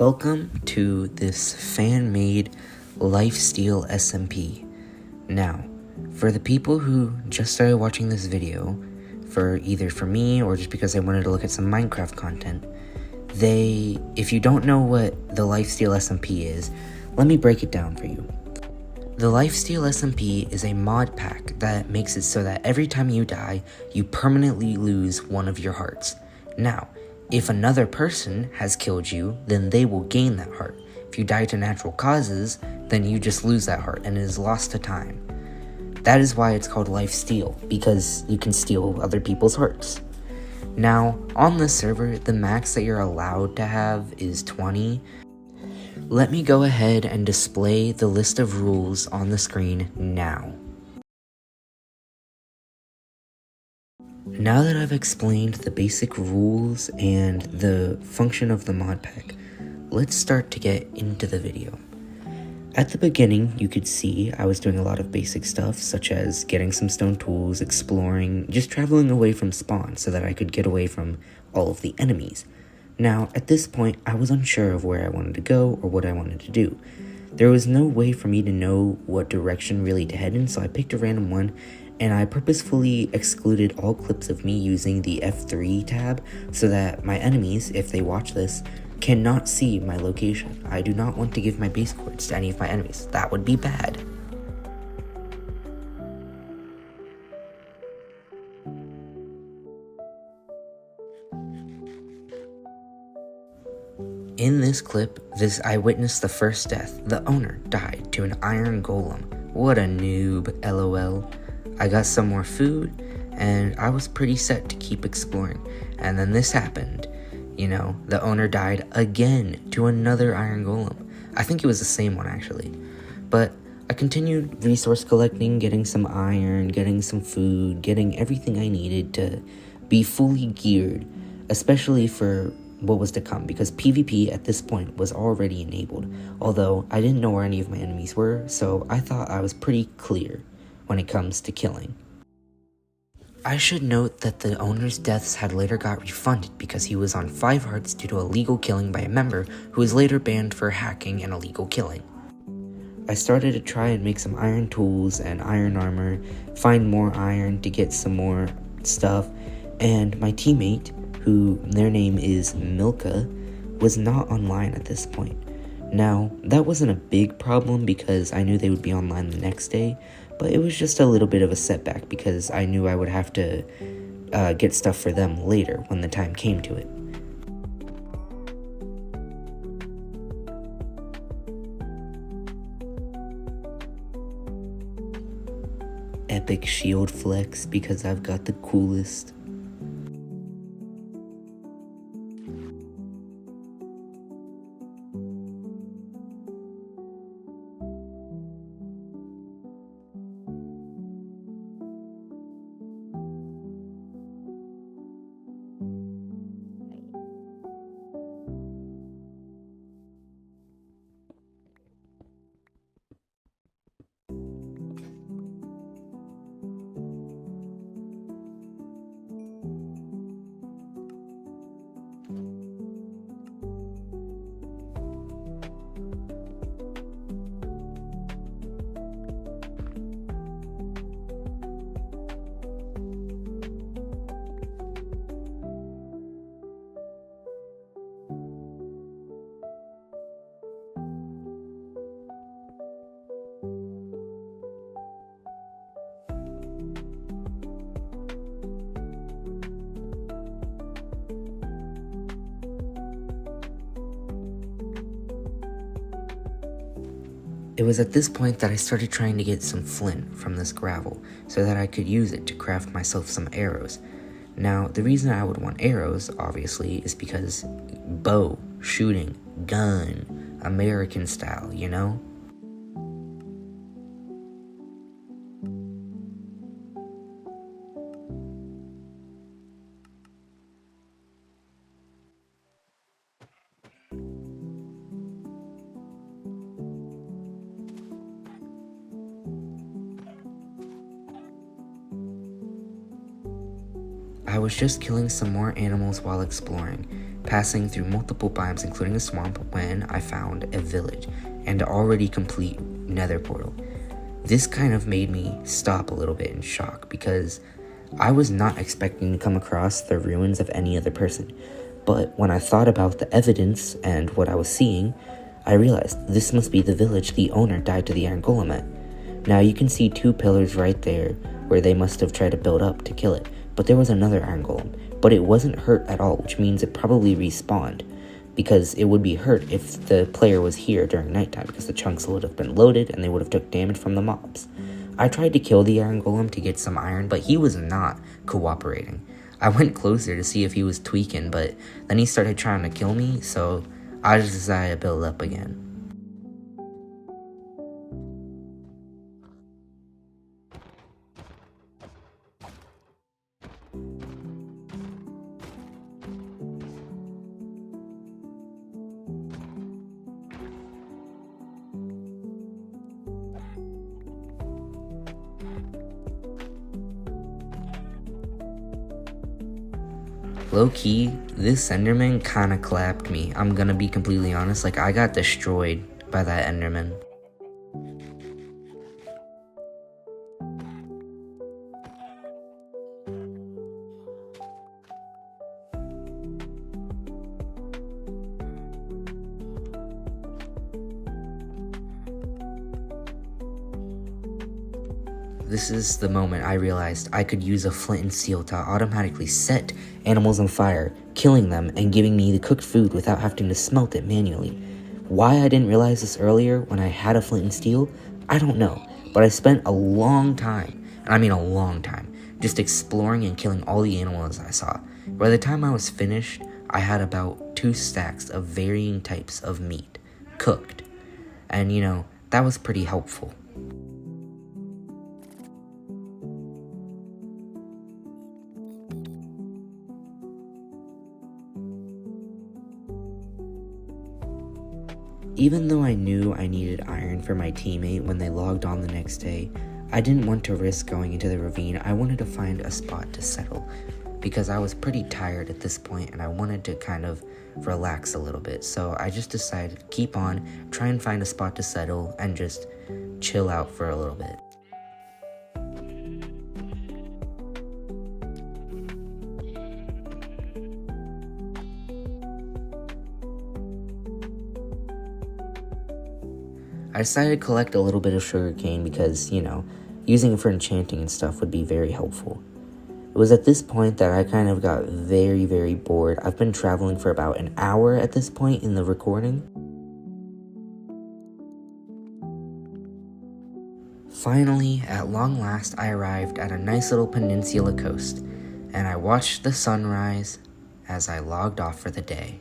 Welcome to this fan-made Lifesteal SMP. Now, for the people who just started watching this video, either for me or just because I wanted to look at some Minecraft content, if you don't know what the Lifesteal SMP is, let me break it down for you. The Lifesteal SMP is a mod pack that makes it so that every time you die, you permanently lose one of your hearts. Now, if another person has killed you, then they will gain that heart. If you die to natural causes, then you just lose that heart and it is lost to time. That is why it's called Lifesteal, because you can steal other people's hearts. Now, on this server, the max that you're allowed to have is 20. Let me go ahead and display the list of rules on the screen now. Now that I've explained the basic rules and the function of the mod pack, let's start to get into the video. At the beginning, you could see I was doing a lot of basic stuff, such as getting some stone tools, exploring, just traveling away from spawn so that I could get away from all of the enemies. Now, at this point, I was unsure of where I wanted to go or what I wanted to do. There was no way for me to know what direction really to head in, so I picked a random one, and I purposefully excluded all clips of me using the F3 tab so that my enemies, if they watch this, cannot see my location. I do not want to give my base coordinates to any of my enemies. That would be bad. In this clip, I witnessed the first death. The owner died to an iron golem. What a noob, lol. I got some more food, and I was pretty set to keep exploring. And then this happened. You know, the owner died again to another iron golem. I think it was the same one, actually. But I continued resource collecting, getting some iron, getting some food, getting everything I needed to be fully geared, especially for what was to come, because PvP at this point was already enabled, although I didn't know where any of my enemies were, so I thought I was pretty clear when it comes to killing. I should note that the owner's deaths had later got refunded because he was on 5 hearts due to illegal killing by a member who was later banned for hacking and illegal killing. I started to try and make some iron tools and iron armor, find more iron to get some more stuff, and my teammate, who their name is Milka, was not online at this point. Now, that wasn't a big problem because I knew they would be online the next day, but it was just a little bit of a setback because I knew I would have to get stuff for them later when the time came to it. Epic shield flex because I've got the coolest. It was at this point that I started trying to get some flint from this gravel so that I could use it to craft myself some arrows. Now, the reason I would want arrows, obviously, is because bow, shooting, gun, American style, you know? I was just killing some more animals while exploring, passing through multiple biomes including a swamp when I found a village and an already complete nether portal. This kind of made me stop a little bit in shock because I was not expecting to come across the ruins of any other person. But when I thought about the evidence and what I was seeing, I realized this must be the village the owner died to the iron golem at. Now you can see 2 pillars right there where they must have tried to build up to kill it, but there was another iron golem, but it wasn't hurt at all, which means it probably respawned, because it would be hurt if the player was here during nighttime, because the chunks would have been loaded and they would have took damage from the mobs. I tried to kill the iron golem to get some iron, but he was not cooperating. I went closer to see if he was tweaking, but then he started trying to kill me, so I just decided to build up again. Low-key, this Enderman kinda clapped me. I'm gonna be completely honest, like I got destroyed by that Enderman. This is the moment I realized I could use a flint and steel to automatically set animals on fire, killing them and giving me the cooked food without having to smelt it manually. Why I didn't realize this earlier when I had a flint and steel, I don't know, but I spent a long time, and I mean a long time, just exploring and killing all the animals I saw. By the time I was finished, I had about 2 stacks of varying types of meat, cooked, and that was pretty helpful. Even though I knew I needed iron for my teammate when they logged on the next day, I didn't want to risk going into the ravine. I wanted to find a spot to settle because I was pretty tired at this point and I wanted to kind of relax a little bit. So I just decided to keep on, try and find a spot to settle and just chill out for a little bit. I decided to collect a little bit of sugarcane because, using it for enchanting and stuff would be very helpful. It was at this point that I kind of got very, very bored. I've been traveling for about an hour at this point in the recording. Finally, at long last, I arrived at a nice little peninsula coast, and I watched the sunrise as I logged off for the day.